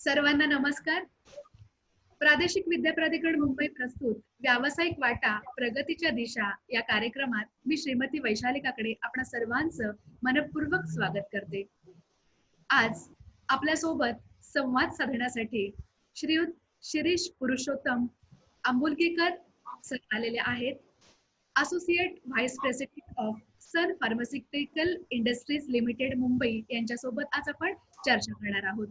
सर्वांना नमस्कार. प्रादेशिक विद्या प्राधिकरण मुंबई प्रस्तुत व्यावसायिक वाटा प्रगतीच्या दिशा या कार्यक्रमात मी श्रीमती वैशाली काकडे आपणा सर्वांचं मनपूर्वक स्वागत करते. आज आपल्या सोबत संवाद साधण्यासाठी श्रीयुत शिरीष पुरुषोत्तम आंबुलगेकर सर आलेले आहेत. Associate vice president of Sun pharmaceutical industries limited Mumbai यांच्यासोबत आज आपण चर्चा करणार आहोत.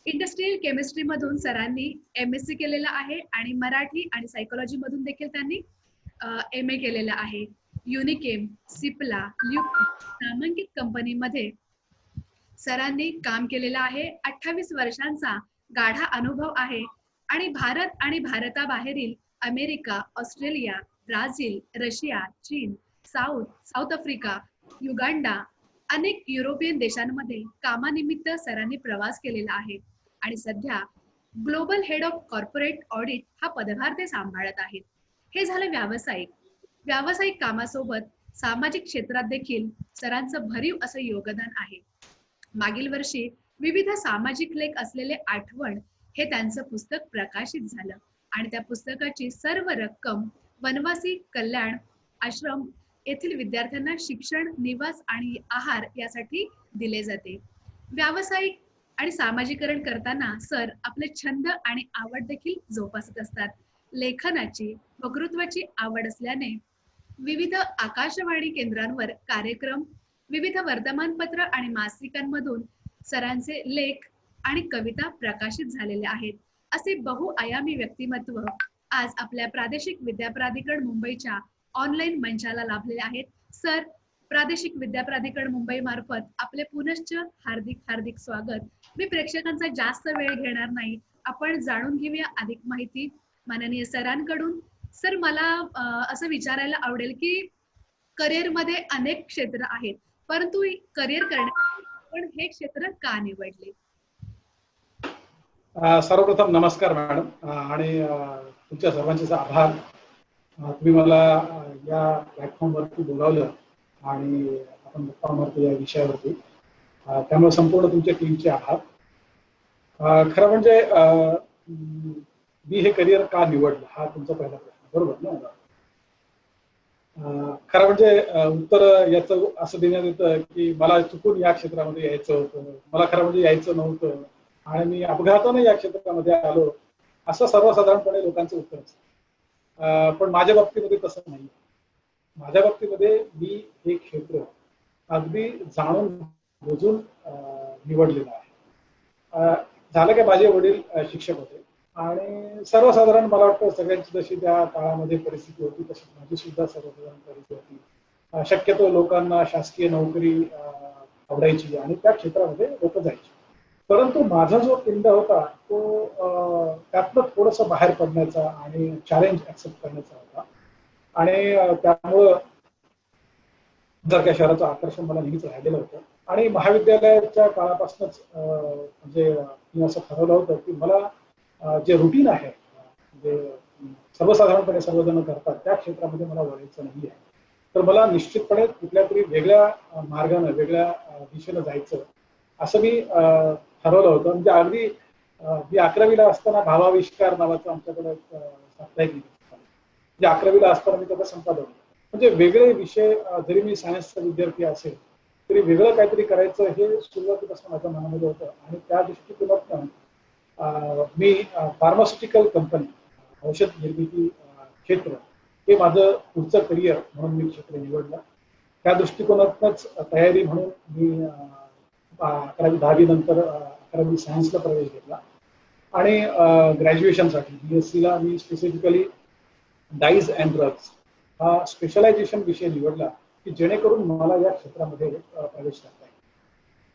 इंडस्ट्रियल केमिस्ट्री मधून सरांनी MSc केलेला आहे आणि मराठी आणि सायकोलॉजी मधून देखील त्यांनी MA केलेला आहे. युनिकेम, सिप्ला, ल्यूक नामांकित कंपनीमध्ये सरांनी काम केलेलं आहे. 28 वर्षांचा गाढा अनुभव आहे आणि भारत आणि भारताबाहेरील अमेरिका, ऑस्ट्रेलिया, ब्राझील, रशिया, चीन, साऊथ आफ्रिका, युगांडा अनेक युरोपियन देशांमध्ये कामानिमित्त सरांनी प्रवास केलेला आहे आणि सध्या global head of corporate audit हा पदभार ते सांभाळत आहेत. हे झालं व्यावसायिक कामासोबत सामाजिक क्षेत्रात देखील सरांचं भरीव असं योगदान आहे. मागील वर्षी विविध सामाजिक लेख असलेले आठवण हे त्यांचं पुस्तक प्रकाशित झालं आणि त्या पुस्तकाची सर्व रक्कम वनवासी कल्याण आश्रम येथील विद्यार्थ्यांना शिक्षण, निवास आणि आहार यासाठी दिले जाते. व्यावसायिक आणि सामाजिकरण करताना सर आपले छंद आणि आवड देखील जोपासत असतात. लेखनाची, वक्तृत्वाची आवड असल्याने विविध आकाशवाणी केंद्रांवर कार्यक्रम, विविध वर्तमानपत्र आणि मासिकांमधून सरांचे लेख आणि कविता प्रकाशित झालेले आहेत. असे बहुआयामी व्यक्तिमत्व आज आपल्या प्रादेशिक विद्या प्राधिकरण मुंबईच्या ऑनलाईन मंचाला लाभलेले आहेत. सर, प्रादेशिक विद्या प्राधिकरण मुंबई मार्फत आपले पुनश्च हार्दिक स्वागत. मी प्रेक्षकांचा जास्त वेळ घेणार नाही, आपण जाणून घेऊया अधिक माहिती माननीय सरांकडून. सर, मला असं विचारायला आवडेल की करिअरमध्ये अनेक क्षेत्र आहेत, परंतु करिअर करण्यासाठी आपण हे क्षेत्र का निवडले? सर्वप्रथम नमस्कार मॅडम आणि तुमच्या सर्वांचे आभार. तुम्ही मला या प्लॅटफॉर्मवरती बोलावलं आणि आपण गप्पा मारतो या विषयावरती, त्यामुळे संपूर्ण तुमच्या टीमचे आभार. खरं म्हणजे मी हे करिअर का निवडलं हा तुमचा पहिला प्रश्न, बरोबर ना? खरं म्हणजे उत्तर याचं असं देण्यात येतं की मला चुकून या क्षेत्रामध्ये यायचं होतं, मला खरं म्हणजे यायचं नव्हतं आणि मी अपघाताने या क्षेत्रामध्ये आलो, असं सर्वसाधारणपणे लोकांचं उत्तर असतं. पण माझ्या बाबतीमध्ये तसं नाही. माझ्या बाबतीमध्ये मी हे क्षेत्र अगदी जाणून बुजून निवडलेलं आहे. झालं की माझे वडील शिक्षक होते आणि सर्वसाधारण मला वाटतं सगळ्यांची जशी त्या काळामध्ये परिस्थिती होती तशी माझी सुद्धा सर्वसाधारण परिस्थिती होती. शक्यतो लोकांना शासकीय नोकरी आवडायची आणि त्या क्षेत्रामध्ये लोक जायची. परंतु माझा जो पिंड होता तो त्यातनं थोडंसं बाहेर पडण्याचा आणि चॅलेंज ऍक्सेप्ट करण्याचा होता आणि त्यामुळं जर त्या शहराचं आकर्षण मला नेहमीच राहिलेलं होतं आणि महाविद्यालयाच्या काळापासूनच म्हणजे मी असं ठरवलं होतं की मला जे रुटीन आहे, जे सर्वसाधारणपणे सर्वजण करतात त्या क्षेत्रामध्ये मला वळायचं नाही आहे. तर मला निश्चितपणे कुठल्या तरी वेगळ्या मार्गाने, वेगळ्या दिशेनं जायचं असं मी ठरवलं होतं. म्हणजे अगदी मी 11वीला असताना भावाविष्कार नावाचं आमच्याकडे साप्ताहिक जे 11वीला असताना मी त्याचं संपादन, म्हणजे वेगळे विषय, जरी मी सायन्सचा विद्यार्थी असेल तरी वेगळं काहीतरी करायचं हे सुरुवातीपासून माझ्या मनामध्ये होतं आणि त्या दृष्टिकोनातून मी फार्मास्युटिकल कंपनी, औषध निर्मिती क्षेत्र हे माझं पुढचं करिअर म्हणून मी क्षेत्र निवडलं. त्या दृष्टिकोनातूनच तयारी म्हणून मी 11वी 10वी नंतर 11वी सायन्सला प्रवेश घेतला आणि ग्रॅज्युएशनसाठी BSc me specifically dies and drugs हा स्पेशलायझेशन विषय निवडला की जेणेकरून मला या क्षेत्रामध्ये प्रवेश करता येईल.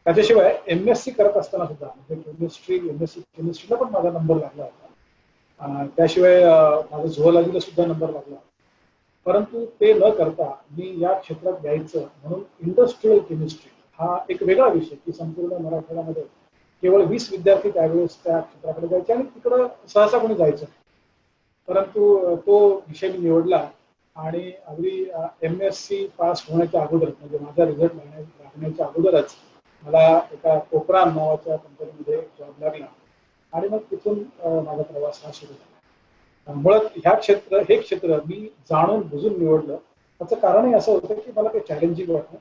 त्याच्याशिवाय MSc करत असताना सुद्धा म्हणजे MSc केमिस्ट्रीला पण माझा नंबर लागला होता, त्याशिवाय माझा झुऑलॉजीला सुद्धा नंबर लागला. परंतु ते न करता मी या क्षेत्रात यायचं म्हणून इंडस्ट्रियल केमिस्ट्री हा एक वेगळा विषय की संपूर्ण मराठवाड्यामध्ये केवळ 20 विद्यार्थी त्यावेळेस त्या क्षेत्राकडे जायचे आणि तिकडं सहसा कोणी जायचं. परंतु तो विषय मी निवडला आणि अगदी MSc पास होण्याच्या अगोदर, म्हणजे माझा रिझल्ट लागण्याच्या अगोदरच मला एका कोपरान नावाच्या कंपनीमध्ये जॉब लागला आणि मग तिथून माझा प्रवास हा सुरू झाला. मुळात हे क्षेत्र मी जाणून बुजून निवडलं. त्याचं कारणही असं होतं की मला ते चॅलेंजिंग वाटलं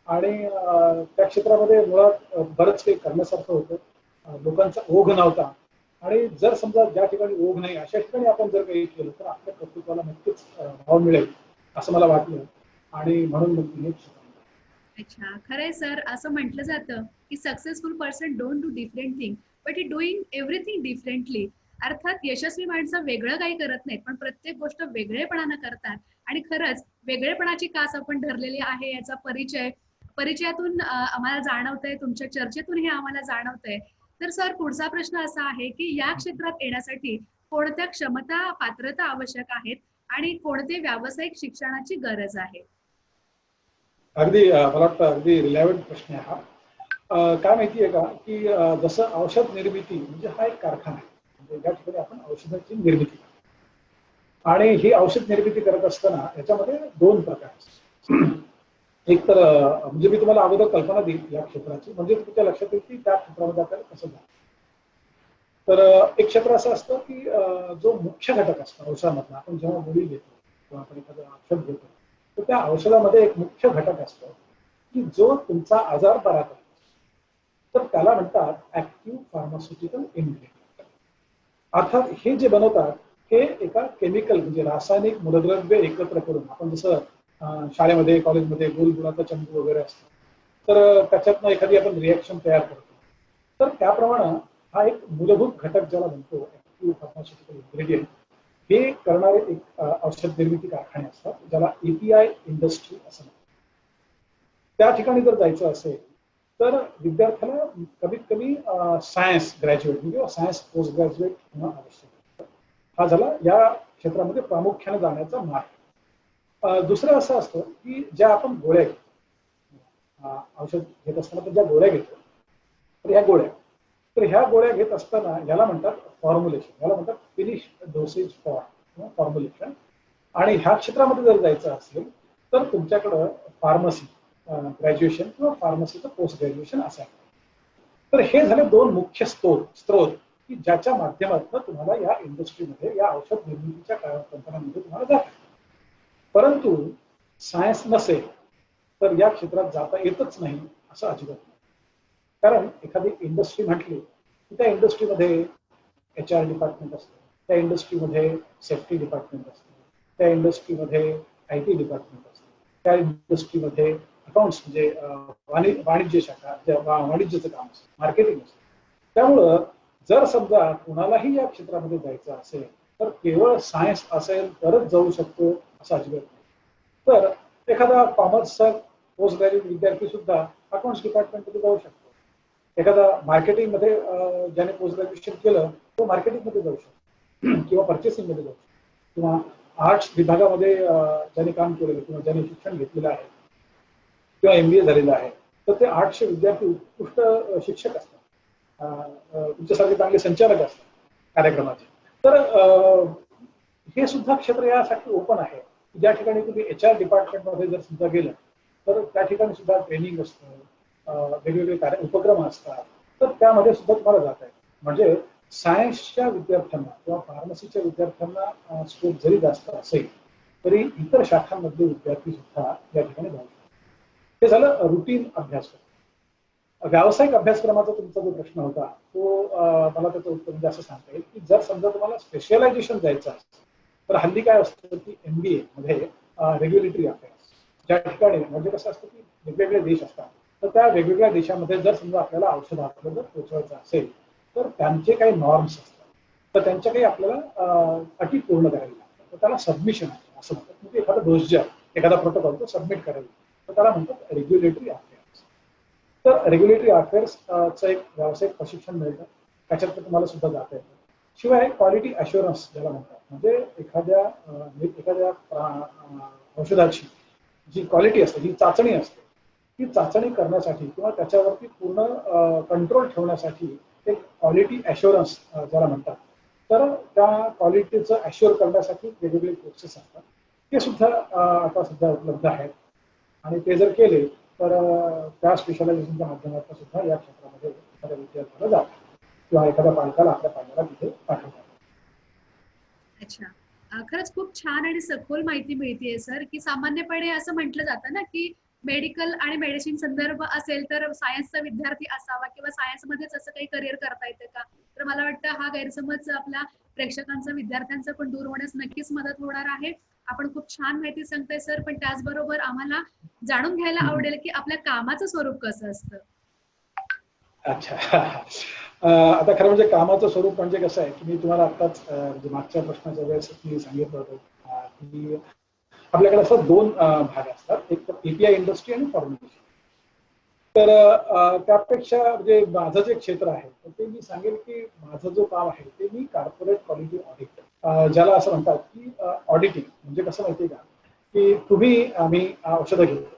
आणि त्या क्षेत्रामध्ये मुळात बरंच काही करण्यासारखं होतं. लोकांचा ओघ नव्हता आणि जर समजा ज्या ठिकाणी ओघ नाही अशा ठिकाणी आपण जर काही केलं तर आपल्या कर्तृत्वाला नक्कीच भाव मिळेल असं मला वाटलं आणि म्हणून मग मी हे क्षेत्र अच्छा, खरंय सर. असं म्हटलं जातं की successful person don't do different thing but he doing everything differently. अर्थात यशस्वी माणसं वेगळं काही करत नाहीत, पण प्रत्येक गोष्ट वेगळेपणानं करतात. आणि खरंच वेगळेपणाची कास आपण धरलेली आहे याचा परिचयातून आम्हाला जाणवतंय, तुमच्या चर्चेतून हे आम्हाला जाणवतंय. तर सर, पुढचा प्रश्न असा आहे की या क्षेत्रात येण्यासाठी कोणत्या क्षमता, पात्रता आवश्यक आहेत आणि कोणते व्यावसायिक शिक्षणाची गरज आहे? अगदी मला वाटतं अगदी रिलेव्हंट प्रश्न आहे हा. काय माहितीये का की जसं औषध निर्मिती म्हणजे हा एक कारखाना आहे. म्हणजे या ठिकाणी आपण औषधाची निर्मिती करतो आणि ही औषध निर्मिती करत असताना याच्यामध्ये दोन प्रकार असतात. एक तर म्हणजे मी तुम्हाला अगोदर कल्पना देईल या क्षेत्राची म्हणजे तुमच्या लक्षात येईल की त्या क्षेत्रामध्ये आपल्याला कसं जायचं. तर एक क्षेत्र असं असतं की जो मुख्य घटक असतो औषधामधला आपण जेव्हा गोळी घेतो किंवा आपण एखादं औषध घेतो तर त्या औषधामध्ये एक मुख्य घटक असतो की जो तुमचा आजार बरा करतो. तर त्याला म्हणतात ऍक्टिव्ह फार्मास्युटिकल इन्ग्रेडियंट. अर्थात हे जे बनवतात हे एका केमिकल म्हणजे रासायनिक मूलद्रव्य एकत्र करून आपण जसं शाळेमध्ये कॉलेजमध्ये गोल चंबू वगैरे असतो तर त्याच्यातनं एखादी आपण रिॲक्शन तयार करतो. तर त्याप्रमाणे हा एक मूलभूत घटक ज्याला म्हणतो ऍक्टिव्ह फार्मास्युटिकल इन्ग्रेडियंट हे करणारे एक औषध निर्मिती कारखाने असतात ज्याला एपीआय इंडस्ट्री असं म्हणतात. त्या ठिकाणी जर जायचं असेल तर विद्यार्थ्याला कमीत कमी सायन्स ग्रॅज्युएट किंवा सायन्स पोस्ट ग्रॅज्युएट होणं आवश्यक आहे. हा झाला या क्षेत्रामध्ये प्रामुख्याने जाण्याचा मार्ग. दुसरं असं असतं की ज्या आपण गोळ्या घेतो औषध घेत असताना तर ज्या गोळ्या घेतो तर ह्या गोळ्या घेत असताना याला म्हणतात फॉर्म्युलेशन, याला म्हणतात फिनिश डोसेज फॉर्म्युलेशन. आणि ह्या क्षेत्रामध्ये जर जायचं असेल तर तुमच्याकडं फार्मसी ग्रॅज्युएशन किंवा फार्मसीचं पोस्ट ग्रॅज्युएशन असं आहे. तर हे झाले दोन मुख्य स्त्रोत की ज्याच्या माध्यमातून तुम्हाला या इंडस्ट्रीमध्ये या औषध निर्मितीच्या कंपन्यांमध्ये तुम्हाला जाता. परंतु सायन्स नसेल तर या क्षेत्रात जाता येतच नाही असं अजिबात नाही. कारण एखादी इंडस्ट्री म्हटली की त्या इंडस्ट्रीमध्ये HR डिपार्टमेंट असतं, त्या इंडस्ट्रीमध्ये सेफ्टी डिपार्टमेंट असतं, त्या इंडस्ट्रीमध्ये IT डिपार्टमेंट असतं, त्या इंडस्ट्रीमध्ये अकाउंट्स म्हणजे वाणिज्य शाखा वाणिज्याचं काम असतं, मार्केटिंग असतं. त्यामुळं जर समजा कुणालाही या क्षेत्रामध्ये जायचं असेल तर केवळ सायन्स असेल तरच जाऊ शकतो असं अजिबात नाही. तर एखादा कॉमर्सचा पोस्ट ग्रॅज्युएट विद्यार्थी सुद्धा अकाउंट्स डिपार्टमेंटमध्ये जाऊ शकतो. एखादा मार्केटिंगमध्ये ज्याने पोस्ट ग्रॅज्युएशन केलं तो मार्केटिंगमध्ये जाऊ शकतो किंवा पर्चेसिंगमध्ये जाऊ शकतो किंवा आर्ट्स विभागामध्ये ज्याने काम केलेलं किंवा ज्याने शिक्षण घेतलेलं आहे किंवा MBA झालेलं आहे तर ते आर्ट्सचे विद्यार्थी उत्कृष्ट शिक्षक असतात. तुमच्यासारखे चांगले संचालक असतात कार्यक्रमाचे. तर हे सुद्धा क्षेत्र यासाठी ओपन आहे ज्या ठिकाणी तुम्ही HR डिपार्टमेंटमध्ये जर सुद्धा गेलं तर त्या ठिकाणी सुद्धा ट्रेनिंग असतं, वेगवेगळे उपक्रम असतात. तर त्यामध्ये सुद्धा तुम्हाला जाता येईल. म्हणजे सायन्सच्या विद्यार्थ्यांना किंवा फार्मसीच्या विद्यार्थ्यांना स्कोप जरी जास्त असेल तरी इतर शाखांमधले विद्यार्थी सुद्धा या ठिकाणी जाऊ शकतात. हे झालं रुटीन अभ्यासक्रम. व्यावसायिक अभ्यासक्रमाचा तुमचा जो प्रश्न होता तो मला त्याचं उत्तर म्हणजे असं सांगता येईल की जर समजा तुम्हाला स्पेशलायझेशन जायचं असेल तर हल्ली काय असतं की MBA मध्ये रेग्युलेटरी अफेअर्स ज्या ठिकाणी म्हणजे कसं असतं की वेगवेगळे देश असतात तर त्या वेगवेगळ्या देशामध्ये जर समजा आपल्याला औषध आपलं जर पोहोचवायचं असेल तर त्यांचे काही नॉर्म्स असतात. तर त्यांच्या काही आपल्याला अटी पूर्ण करावी लागतात. तर त्याला सबमिशन आहे असं म्हणतात. म्हणजे एखादा डोसिजर एखादा प्रोटोकॉल तो सबमिट करायला तर त्याला म्हणतात रेग्युलेटरी अफेअर्स. तर रेग्युलेटरी अफेअर्सचं एक व्यावसायिक प्रशिक्षण मिळतं त्याच्यात तुम्हाला सुद्धा जाता येतं. शिवाय क्वालिटी अश्युरन्स ज्याला म्हणतात म्हणजे एखाद्या औषधाची जी क्वालिटी असते जी चाचणी असते ती चाचणी करण्यासाठी किंवा त्याच्यावरती पूर्ण कंट्रोल ठेवण्यासाठी एक क्वालिटी अश्युरन्स ज्याला म्हणतात. तर त्या क्वालिटीचं अश्युअर करण्यासाठी वेगवेगळे कोर्सेस असतात ते सुद्धा आता सध्या उपलब्ध आहेत आणि ते जर केले तर त्या स्पेशलायझेशनच्या माध्यमातून सुद्धा या क्षेत्रामध्ये एखाद्या विद्यार्थ्याला जातात किंवा एखाद्या पालकाला आपल्या पाल्याला तिथे पाठवतात. अच्छा. खरंच खूप छान आणि सखोल माहिती मिळतीये सर, की सामान्यपणे असं म्हटलं जातं ना, की मेडिकल आणि मेडिसिन संदर्भ असेल तर सायन्सचा विद्यार्थी असावा किंवा सायन्समध्येच असं काही करिअर करता येतं का? तर मला वाटतं हा गैरसमज आपल्या प्रेक्षकांचा, विद्यार्थ्यांचा पण दूर होण्यास नक्कीच मदत होणार आहे. आपण खूप छान माहिती सांगताय सर, पण त्याचबरोबर आम्हाला जाणून घ्यायला आवडेल, की आपल्या कामाचं स्वरूप कसं असतं? अच्छा. आता खरं म्हणजे कामाचं स्वरूप म्हणजे कसं आहे, की मी तुम्हाला आत्ताच म्हणजे मागच्या प्रश्नाच्या वेळेस मी सांगितलं होतं की आपल्याकडे असं 2 भाग असतात. एक तर एपीआय इंडस्ट्री आणि फॉर्म्युलेशन. तर त्यापेक्षा म्हणजे माझं जे क्षेत्र आहे, तर ते मी सांगेल की माझं जो काम आहे ते मी कॉर्पोरेट क्वालिटी ऑडिट, ज्याला असं म्हणतात की ऑडिटिंग. म्हणजे कसं माहिती आहे का, की आम्ही औषधं घेतो.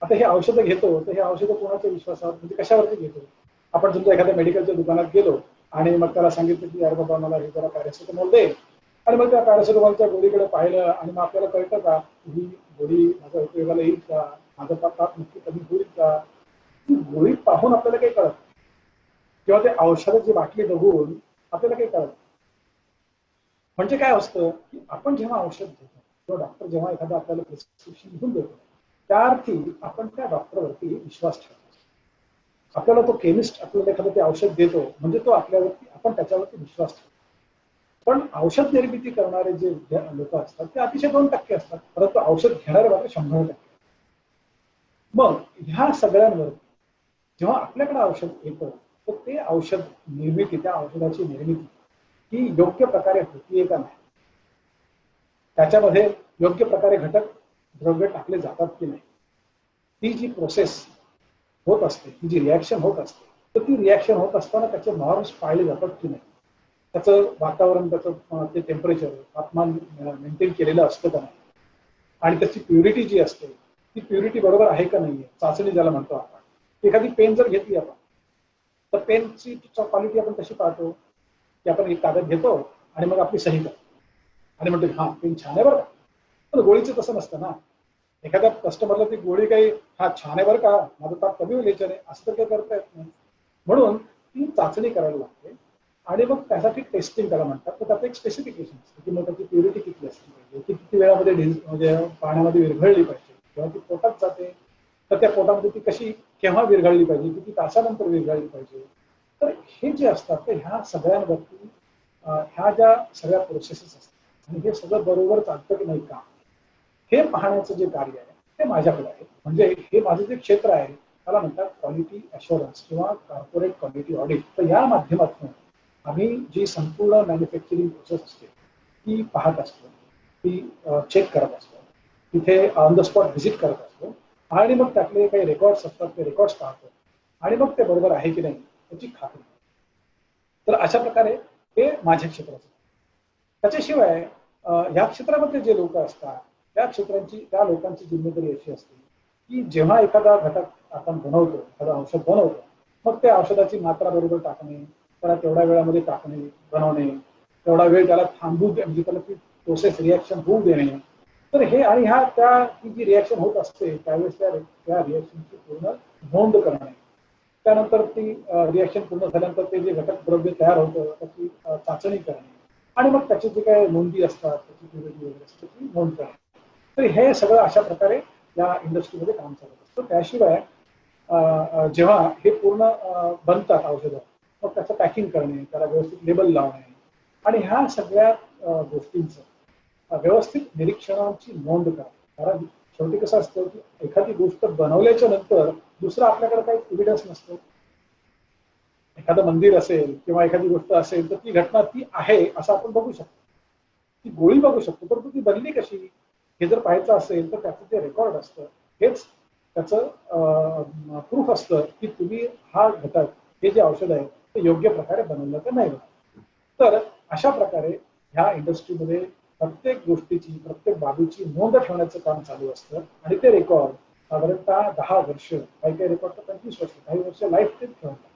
आता हे औषधं घेतो, तर हे औषधं कोणाच्या विश्वासावर म्हणजे कशावरती घेतो? आपण समजा एखाद्या मेडिकलच्या दुकानात गेलो आणि मग त्याला सांगितलं की यार बाबा मला हे जरा पॅरासिटामॉल दे, आणि मग त्या पॅरासिटामॉलच्या गोळीकडे पाहिलं आणि मग आपल्याला कळतं का ही गोळी माझ्या उपयोगाला येईल का, माझा ताप नक्की कमी होईल का? ती गोळी पाहून आपल्याला काही कळत नाही. किंवा ते औषधाची बाटली बघून आपल्याला काही कळत नाही. म्हणजे काय असतं की आपण जेव्हा औषध घेतो किंवा डॉक्टर जेव्हा एखादा आपल्याला प्रिस्क्रिप्शन लिहून देतो, त्या अर्थी आपण त्या डॉक्टरवरती विश्वास ठेवतो. आपल्याला तो केमिस्ट आपल्याला एखादं ते औषध देतो म्हणजे तो आपल्यावरती आपण त्याच्यावरती विश्वास ठेवतो. पण औषध निर्मिती करणारे जे लोक असतात ते अतिशय 2% असतात, परंतु औषध घेणारे मात्र 100%. मग ह्या सगळ्यांवर जेव्हा आपल्याकडे औषध येतं, तर ते औषध निर्मिती, त्या औषधाची निर्मिती ही योग्य प्रकारे होतीये का नाही, त्याच्यामध्ये योग्य प्रकारे घटक द्रव्य टाकले जातात की नाही, ती जी प्रोसेस होत असते, ती जी रिॲक्शन होत असते, तर ती रिॲक्शन होत असताना त्याचे नॉर्म्स पाळले जातात की नाही, त्याचं वातावरण, त्याचं ते टेम्परेचर, तापमान मेंटेन केलेलं असतं का नाही, आणि त्याची प्युरिटी जी असते ती प्युरिटी बरोबर आहे का नाहीये, चाचणी ज्याला म्हणतो आपण. एखादी पेन जर घेतली आपण, तर पेनची क्वालिटी आपण कशी पाहतो, की आपण एक कागद घेतो आणि मग आपली सही करतो आणि म्हणतो हा पेन छान आहे बरं का. पण गोळीचं तसं नसतं ना. एखाद्या कस्टमरला ती गोळी काही हा छान आहे बरं का, माझा ताप कमी होईल याच्याने, असं तर काही करता येत नाही. म्हणून ती चाचणी करायला लागते आणि मग त्यासाठी टेस्टिंग त्याला म्हणतात. तर त्याचं एक स्पेसिफिकेशन असतं की मग त्याची प्युरिटी किती असली पाहिजे, ती किती वेळामध्ये म्हणजे पाण्यामध्ये विरघळली पाहिजे, किंवा ती पोटात जाते तर त्या पोटामध्ये ती कशी केव्हा विरघळली पाहिजे, किती तासानंतर विरघळली पाहिजे. तर हे जे असतात ते ह्या सगळ्यांवरती ह्या ज्या सगळ्या प्रोसेसेस असतात आणि हे सगळं बरोबर चालतं की नाही का, हे पाहण्याचं जे कार्य आहे ते माझ्याकडे आहे. म्हणजे हे माझं जे क्षेत्र आहे त्याला म्हणतात क्वालिटी अश्युरन्स किंवा कॉर्पोरेट क्वालिटी ऑडिट. तर या माध्यमातून आम्ही जी संपूर्ण मॅन्युफॅक्चरिंग प्रोसेस असते ती पाहत असतो, ती चेक करत असतो, तिथे ऑन द स्पॉट व्हिजिट करत असतो आणि मग त्यातले काही रेकॉर्ड्स असतात ते रेकॉर्ड्स पाहतो आणि मग ते बरोबर आहे की नाही त्याची खात्री. तर अशा प्रकारे हे माझ्या क्षेत्राचं. त्याच्याशिवाय या क्षेत्रामध्ये जे लोक असतात त्या लोकांची जिम्मेदारी अशी असते की जेव्हा एखादा घटक आपण बनवतो, एखादं औषध बनवतो, मग त्या औषधाची मात्रा बरोबर टाकणे, त्याला तेवढ्या वेळामध्ये टाकणे, बनवणे, तेवढा वेळ त्याला थांबू दे, म्हणजे त्याला ती प्रोसेस रिॲक्शन होऊ देणे. तर हे आणि ती जी रिॲक्शन होत असते त्यावेळेस त्या रिॲक्शनची पूर्ण नोंद करणे, त्यानंतर ती रिॲक्शन पूर्ण झाल्यानंतर ते जे घटक द्रव्य तयार होतं त्याची चाचणी करणे आणि मग त्याचे जे काही नोंदी असतात, त्याची प्युरिटी वगैरे असते ती नोंद करणे. तर हे सगळं अशा प्रकारे या इंडस्ट्रीमध्ये काम चालत असतं. त्याशिवाय जेव्हा हे पूर्ण बनतात औषधं, मग त्याचं पॅकिंग करणे, त्याला व्यवस्थित लेबल लावणे आणि ह्या सगळ्या गोष्टींचं व्यवस्थित निरीक्षणाची नोंद करा. कारण शेवटी कसं असतं की एखादी गोष्ट बनवल्याच्या नंतर दुसरं आपल्याकडे काही एव्हिडन्स नसतो. एखादं मंदिर असेल किंवा एखादी गोष्ट असेल तर ती घटना ती आहे असं आपण बघू शकतो, ती गोळी बघू शकतो, परंतु ती बनली कशी हे जर पाहायचं असेल तर त्याचं जे रेकॉर्ड असतं हेच त्याचं प्रूफ असतं की तुम्ही हा घटक, हे जे औषध आहे ते योग्य प्रकारे बनवलं का नाही बनवलं. तर अशा प्रकारे ह्या इंडस्ट्रीमध्ये प्रत्येक गोष्टीची, प्रत्येक बाबीची नोंद ठेवण्याचं काम चालू असतं आणि ते रेकॉर्ड साधारणतः 10 वर्ष, काही काही रेकॉर्ड तर 25 वर्ष, काही वर्ष लाईफ टाईम ठेवतात.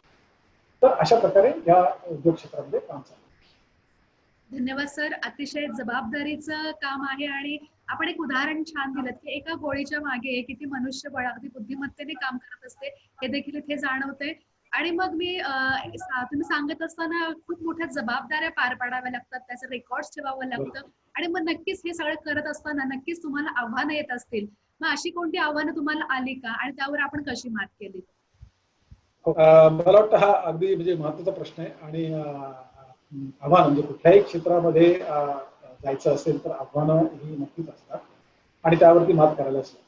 तर अशा प्रकारे या उद्योग क्षेत्रामध्ये काम चालू. धन्यवाद सर. अतिशय जबाबदारीचं काम आहे आणि आपण एक उदाहरण छान दिलं की एका गोळीच्या मागे किती मनुष्यबळ अगदी बुद्धिमत्तेने काम करत असते हे देखील इथे जाणवते. आणि मग मी तुम्ही सांगत असताना खूप मोठ्या जबाबदाऱ्या पार पाडाव्या लागतात, त्याचं रेकॉर्ड ठेवावं लागतं. बरोबर. आणि मग नक्कीच हे सगळं करत असताना नक्कीच तुम्हाला आव्हानं येत असतील. मग अशी कोणती आव्हानं तुम्हाला आली का आणि त्यावर आपण कशी मात केली? मला वाटतं हा अगदी म्हणजे महत्त्वाचा प्रश्न आहे आणि आव्हान म्हणजे कुठल्याही क्षेत्रामध्ये जायचं असेल तर आव्हानं ही नक्कीच असतात आणि त्यावरती मात करायलाच लागते.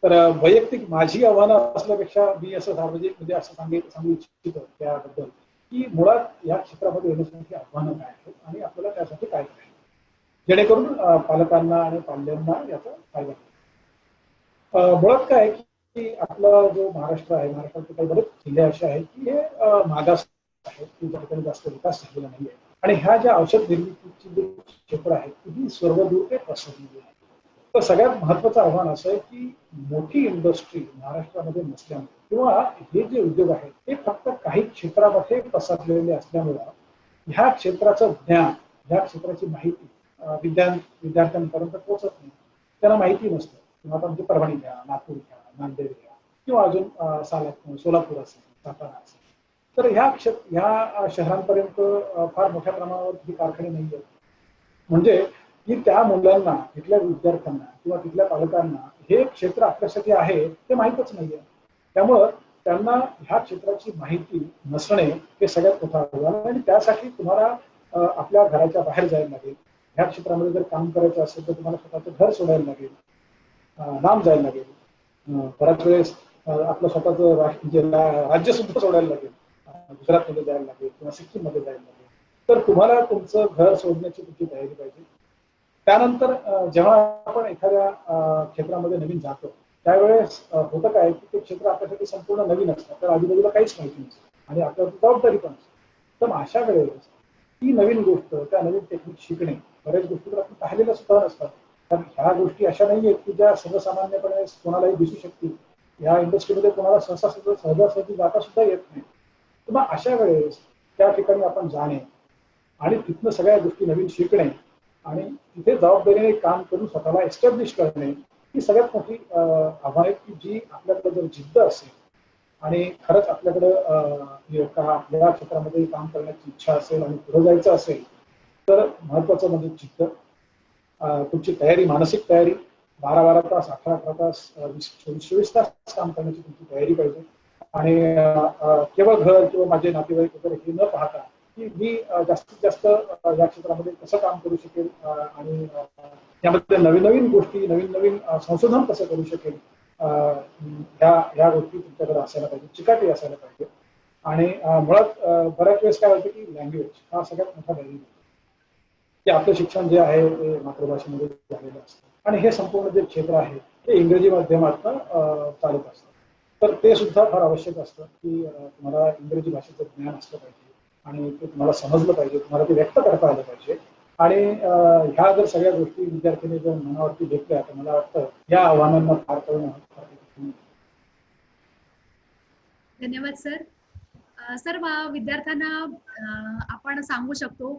तर वैयक्तिक माझी आव्हानं असल्यापेक्षा मी असं सार्वजनिक म्हणजे असं सांगू इच्छितो त्याबद्दल की मुळात या क्षेत्रामध्ये येण्यासाठी आव्हानं काय आहेत आणि आपल्याला त्यासाठी काय करायचं जेणेकरून पालकांना आणि पाल्यांना याचा फायदा होईल. मुळात काय आहे की आपला जो महाराष्ट्र आहे, महाराष्ट्राचे काही बरेच जिल्हे असे आहेत की हे मागास आहेत की ज्या ठिकाणी जास्त विकास झालेला नाहीये आणि ह्या ज्या औषध निर्मितीची जी क्षेत्र आहेत ही सर्वदूर ते पसरलेली आहे. तर सगळ्यात महत्वाचं आव्हान असं आहे की मोठी इंडस्ट्री महाराष्ट्रामध्ये नसल्यामुळे किंवा हे जे उद्योग आहेत ते फक्त काही क्षेत्रामध्ये पसरलेले असल्यामुळं ह्या क्षेत्राचं ज्ञान, ह्या क्षेत्राची माहिती विद्यार्थ्यांपर्यंत पोहोचत नाही. त्यांना माहिती नसतं. किंवा आता म्हणजे परभणी घ्या, नागपूर घ्या, नांदेड घ्या किंवा अजून सोलापूर असेल, सातारा असेल. तर ह्या शहरांपर्यंत फार मोठ्या प्रमाणावर ही कारखाने नाही आहेत. म्हणजे की त्या मुलांना, तिथल्या विद्यार्थ्यांना किंवा तिथल्या पालकांना हे क्षेत्र आपल्यासाठी आहे ते माहीतच नाहीये. त्यामुळं त्यांना ह्या क्षेत्राची माहिती नसणे हे सगळ्यात मोठं आव्हान आहे आणि त्यासाठी तुम्हाला आपल्या घराच्या बाहेर जायला लागेल. ह्या क्षेत्रामध्ये जर काम करायचं असेल तर तुम्हाला स्वतःचं घर सोडायला लागेल, लांब जायला लागेल. बऱ्याच वेळेस आपलं स्वतःचं राज्य सुद्धा सोडायला लागेल. गुजरातमध्ये जायला लागेल किंवा सिक्कीममध्ये जायला लागेल. तर तुम्हाला तुमचं घर सोडण्याची तुमची तयारी पाहिजे. त्यानंतर जेव्हा आपण एखाद्या क्षेत्रामध्ये नवीन जातो त्यावेळेस होतं काय की ते क्षेत्र आपल्यासाठी संपूर्ण नवीन असतं. तर आजूबाजूला काहीच माहिती नसतं आणि आपल्यावरती जबाबदारी पण असते. तर अशा वेळेस ती नवीन गोष्ट, त्या नवीन टेक्निक शिकणे, बऱ्याच गोष्टी तर आपण पाहिलेल्या सुद्धा नसतात. कारण ह्या गोष्टी अशा नाही आहेत की ज्या सर्वसामान्यपणे कोणालाही दिसू शकतील. या इंडस्ट्रीमध्ये कोणाला सहजासहजी जाता सुद्धा येत नाही. तर मग अशा वेळेस त्या ठिकाणी आपण जाणे आणि तिथनं सगळ्या गोष्टी नवीन शिकणे आणि तिथे जबाबदारीने काम करून स्वतःला एस्टॅब्लिश करणे ही सगळ्यात मोठी आव्हान आहे की जी आपल्याकडे जर जिद्द असेल आणि खरंच आपल्याकडं आपल्या क्षेत्रामध्ये काम करण्याची इच्छा असेल आणि पुढे जायचं असेल तर महत्वाचं म्हणजे जिद्द, तुमची तयारी, मानसिक तयारी, 12-12 तास, 18-18 तास, 20-24 तास काम करण्याची तुमची तयारी पाहिजे. आणि केवळ घर किंवा माझे नातेवाईक वगैरे हे न पाहता की मी जास्तीत जास्त या क्षेत्रामध्ये कसं काम करू शकेल आणि यामध्ये नवीन नवीन गोष्टी, नवीन नवीन संशोधन कसं करू शकेल, ह्या गोष्टी तुमच्याकडे असायला पाहिजे, चिकाटी असायला पाहिजे. आणि मुळात बऱ्याच वेळेस काय होतं की लँग्वेज हा सगळ्यात मोठा बॅरियर आहे की आपलं शिक्षण जे आहे ते मातृभाषेमध्ये झालेलं असतं आणि हे संपूर्ण जे क्षेत्र आहे ते इंग्रजी माध्यमातून चालत असतं. तर ते सुद्धा फार आवश्यक असतं की तुम्हाला इंग्रजी भाषेचं ज्ञान असलं पाहिजे आणि ते तुम्हाला समजलं पाहिजे, तुम्हाला ते व्यक्त करता आलं पाहिजे. आणि ह्या जर सगळ्या गोष्टी विद्यार्थ्यांनी जर मनावरती घेतल्या तर मला वाटतं या आव्हानांना पार करणं फार कठीण. धन्यवाद सर. सर विद्यार्थ्यांना आपण सांगू शकतो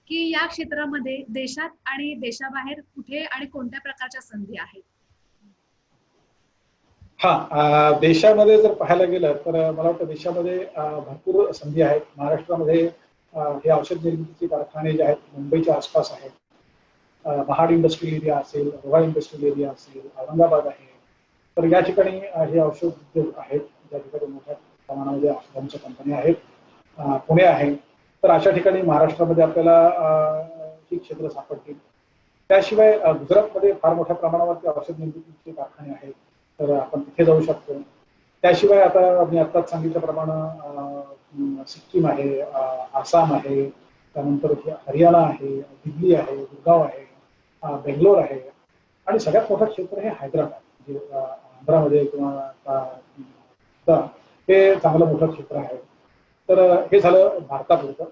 की या क्षेत्रामध्ये देशात आणि देशाबाहेर कुठे आणि कोणत्या प्रकारच्या संधी आहेत? हा, देशामध्ये जर पाहायला गेलं तर मला वाटतं देशामध्ये भरपूर संधी आहेत. महाराष्ट्रामध्ये हे औषध निर्मितीचे कारखाने जे आहेत मुंबईच्या आसपास आहेत. महाड इंडस्ट्रियल एरिया असेल, रोहा इंडस्ट्रियल एरिया असेल, औरंगाबाद आहे. तर या ठिकाणी हे औषध उद्योग आहेत ज्या ठिकाणी मोठ्या प्रमाणामध्ये औषधांच्या कंपन्या आहेत. पुणे आहे. तर अशा ठिकाणी महाराष्ट्रामध्ये आपल्याला ही क्षेत्र सापडतील. त्याशिवाय गुजरातमध्ये फार मोठ्या प्रमाणावरती औषध निर्मितीचे कारखाने आहेत. तर आपण तिथे जाऊ शकतो. त्याशिवाय आता मी आत्ताच सांगितल्याप्रमाणे सिक्कीम आहे, आसाम आहे, त्यानंतर हरियाणा आहे, दिल्ली आहे, गुरगाव आहे, बेंगलोर आहे आणि सगळ्यात मोठं क्षेत्र हे हैदराबाद जे आंध्रामध्ये किंवा हे चांगलं मोठं क्षेत्र आहे. तर हे झालं भारतापुरतं.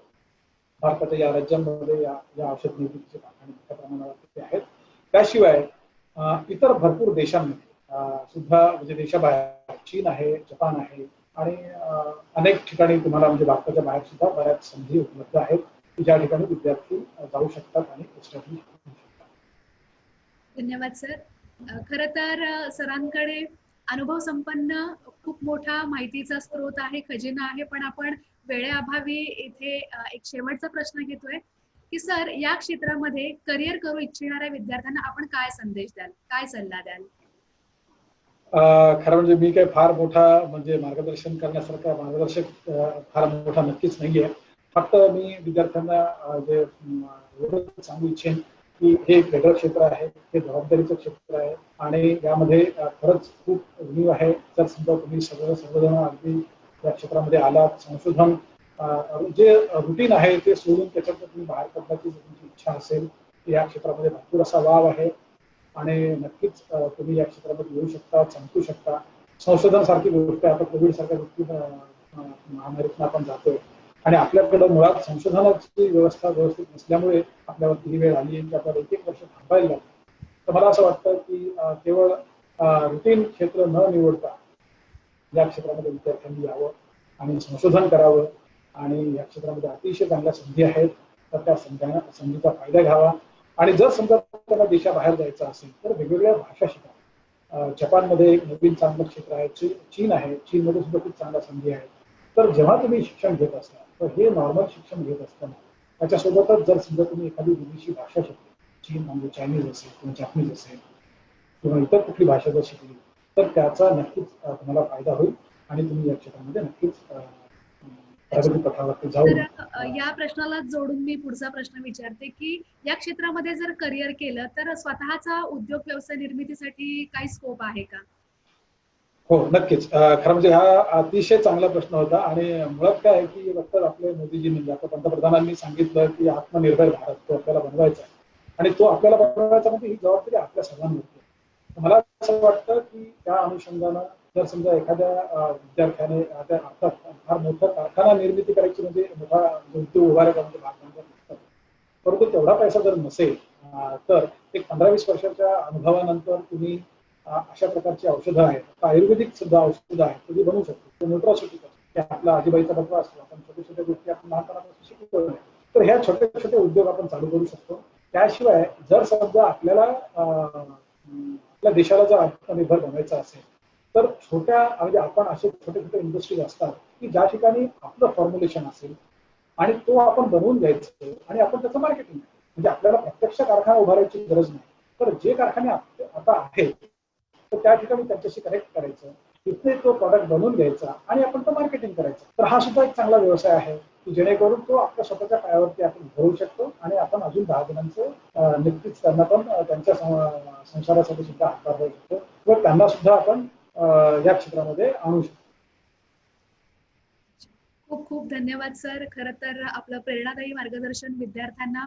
भारताच्या या राज्यांमध्ये या औषध निर्मितीचे कारखाने मोठ्या प्रमाणावरती आहेत. त्याशिवाय इतर भरपूर देशांमध्ये सुद्धा म्हणजे देशाबाहेर चीन आहे, जपान आहे आणि अनेक ठिकाणी तुम्हाला म्हणजे भारताच्या बाहेर सुद्धा बऱ्याच संधी उपलब्ध आहेत. की ज्या ठिकाणी विद्यार्थी जाऊ शकतात आणि स्टडी करू शकतात. धन्यवाद सर. खरं तर सरांकडे अनुभव संपन्न खूप मोठा माहितीचा स्रोत आहे, खजिना आहे. पण आपण वेळेअभावी इथे एक शेवटचा प्रश्न घेतोय की सर, या क्षेत्रामध्ये करिअर करू इच्छिणाऱ्या विद्यार्थ्यांना आपण काय संदेश द्याल, काय सल्ला द्याल? खरं म्हणजे मी काही फार मोठा म्हणजे मार्गदर्शन करण्यासारखा मार्गदर्शक फार मोठा नक्कीच नाहीये. फक्त मी विद्यार्थ्यांना जे एवढंच सांगू इच्छेन की हे एक वेगळं क्षेत्र आहे, हे जबाबदारीचं क्षेत्र आहे आणि यामध्ये खरंच खूप उणीव आहे. जर समजा तुम्ही सर्वजण अगदी या क्षेत्रामध्ये आलात, संशोधन जे रुटीन आहे ते सोडून त्याच्यातून तुम्ही बाहेर पडण्याची तुमची इच्छा असेल, तर या क्षेत्रामध्ये भरपूर असा वाव आहे आणि नक्कीच तुम्ही या क्षेत्रामध्ये येऊ शकता, चमकू शकता. संशोधन सारखी गोष्ट आता कोविड सारख्या गोष्टी महामारीतून आपण जातोय आणि आपल्याकडे मुळात संशोधनाची व्यवस्था व्यवस्थित नसल्यामुळे आपल्यावरती ही वेळ आली आहे की आपल्याला 1-1 वर्ष थांबायला लागतं. तर मला असं वाटतं की केवळ रुटीन क्षेत्र न निवडता या क्षेत्रामध्ये विद्यार्थ्यांनी यावं आणि संशोधन करावं आणि या क्षेत्रामध्ये अतिशय चांगल्या संधी आहेत, तर त्या संधीचा फायदा घ्यावा आणि जर समजा त्यांना देशाबाहेर जायचं असेल तर वेगवेगळ्या भाषा शिका. जपानमध्ये एक नवीन चांगलं क्षेत्र आहे, चीन आहे, चीनमध्ये सुद्धा खूप चांगल्या संधी आहेत. तर जेव्हा तुम्ही शिक्षण घेत असता तर हे नॉर्मल शिक्षण घेत असताना त्याच्यासोबतच जर समजा तुम्ही एखादी विदेशी भाषा शिकली, चीन म्हणजे चायनीज असेल किंवा जॅपनीज असेल किंवा इतर कुठली भाषा जर शिकली तर त्याचा नक्कीच तुम्हाला फायदा होईल आणि तुम्ही या क्षेत्रामध्ये नक्कीच प्रगती पथावरती जाऊन या प्रश्नाला जोडून मी पुढचा प्रश्न विचारते की या क्षेत्रामध्ये जर करिअर केलं तर स्वतःचा उद्योग व्यवसाय निर्मितीसाठी काही स्कोप आहे का? हो, नक्कीच. खरं म्हणजे हा अतिशय चांगला प्रश्न होता आणि मुळात काय आहे की फक्त आपले मोदीजींनी म्हणजे आपल्या पंतप्रधानांनी सांगितलं की आत्मनिर्भर भारत तो आपल्याला बनवायचा आहे आणि तो आपल्याला बनवायचा म्हणजे ही जबाबदारी आपल्या सर्वांवरती आहे. मला असं वाटतं की त्या अनुषंगानं जर समजा एखाद्या विद्यार्थ्याने अर्थात फार मोठा कारखाना निर्मिती करायची म्हणजे मोठा उद्योग उभारायचा म्हणजे भागभांडवल नसतं. परंतु तेवढा पैसा जर नसेल तर एक 15-20 वर्षाच्या अनुभवानंतर तुम्ही अशा प्रकारची औषधं आहेत, आयुर्वेदिक सुद्धा औषधं आहेत ती बनवू शकतो. न्यूट्रास्युटिकल आपला आजीबाईचा बटवा असतो, आपण छोट्या छोट्या गोष्टी आपण लहानपणापासून शिकतो. तर ह्या छोटे छोटे उद्योग आपण चालू करू शकतो. त्याशिवाय जर समजा आपल्याला आपल्या देशाला जर आत्मनिर्भर बनवायचं असेल तर छोट्या म्हणजे आपण असे छोटे छोटे इंडस्ट्रीज असतात की ज्या ठिकाणी आपलं फॉर्म्युलेशन असेल आणि तो आपण बनवून घ्यायचं आणि आपण त्याचं मार्केटिंग म्हणजे आपल्याला प्रत्यक्ष कारखाना उभारायची गरज नाही. तर जे कारखाने आता आहेत तर त्या ठिकाणी त्यांच्याशी कनेक्ट करायचं, तिथे तो प्रॉडक्ट बनवून घ्यायचा आणि आपण तो मार्केटिंग करायचं. तर हा सुद्धा एक चांगला व्यवसाय आहे की जेणेकरून तो आपल्या स्वतःच्या पायावरती आपण उभरू शकतो आणि आपण अजून 10 जणांचं नक्कीच त्यांना पण त्यांच्या संसारासाठी सुद्धा हातभार देऊ शकतो व त्यांना सुद्धा आपण या क्षेत्रामध्ये आणू शकतो. खूप खूप धन्यवाद सर. खरं तर आपलं प्रेरणादायी मार्गदर्शन विद्यार्थ्यांना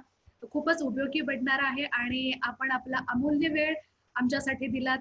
खूपच उपयोगी पडणार आहे आणि आपण आपला अमूल्य वेळ आमच्यासाठी दिलात.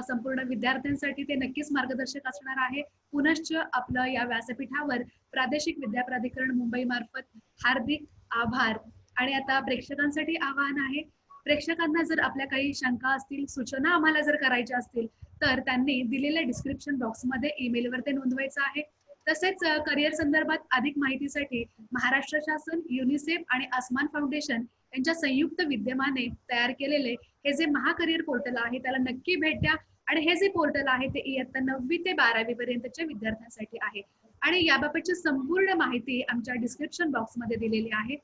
संपूर्ण विद्यार्थ्यांसाठी ते नक्कीच मार्गदर्शक असणार आहे. पुनश्च आपलं या व्यासपीठावर प्रादेशिक विद्या प्राधिकरण मुंबई मार्फत हार्दिक आभार. आणि आता प्रेक्षकांसाठी आवाहन आहे, प्रेक्षकांना जर आपल्या काही शंका असतील, सूचना आम्हाला जर करायच्या असतील तर त्यांनी दिलेल्या डिस्क्रिप्शन बॉक्समध्ये ईमेलवर ते नोंदवायचं आहे. तसेच करिअर संदर्भात अधिक माहितीसाठी महाराष्ट्र शासन, युनिसेफ आणि आसमान फाउंडेशन यांच्या संयुक्त विद्यमाने तयार केलेले हे जे महाकरिअर पोर्टल आहे त्याला नक्की भेट द्या. आणि हे जे पोर्टल आहे ते इयत्ता 9वी ते 12वी पर्यंतच्या विद्यार्थ्यांसाठी आहे आणि याबाबतची संपूर्ण माहिती आमच्या डिस्क्रिप्शन बॉक्समध्ये दिलेली आहे.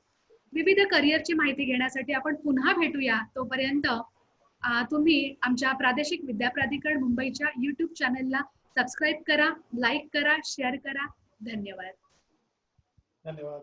विविध करिअरची माहिती घेण्यासाठी आपण पुन्हा भेटूया. तोपर्यंत तुम्ही आमच्या प्रादेशिक विद्या प्राधिकरण मुंबईच्या YouTube चॅनलला सबस्क्राईब करा, लाईक करा, शेअर करा. धन्यवाद. धन्यवाद.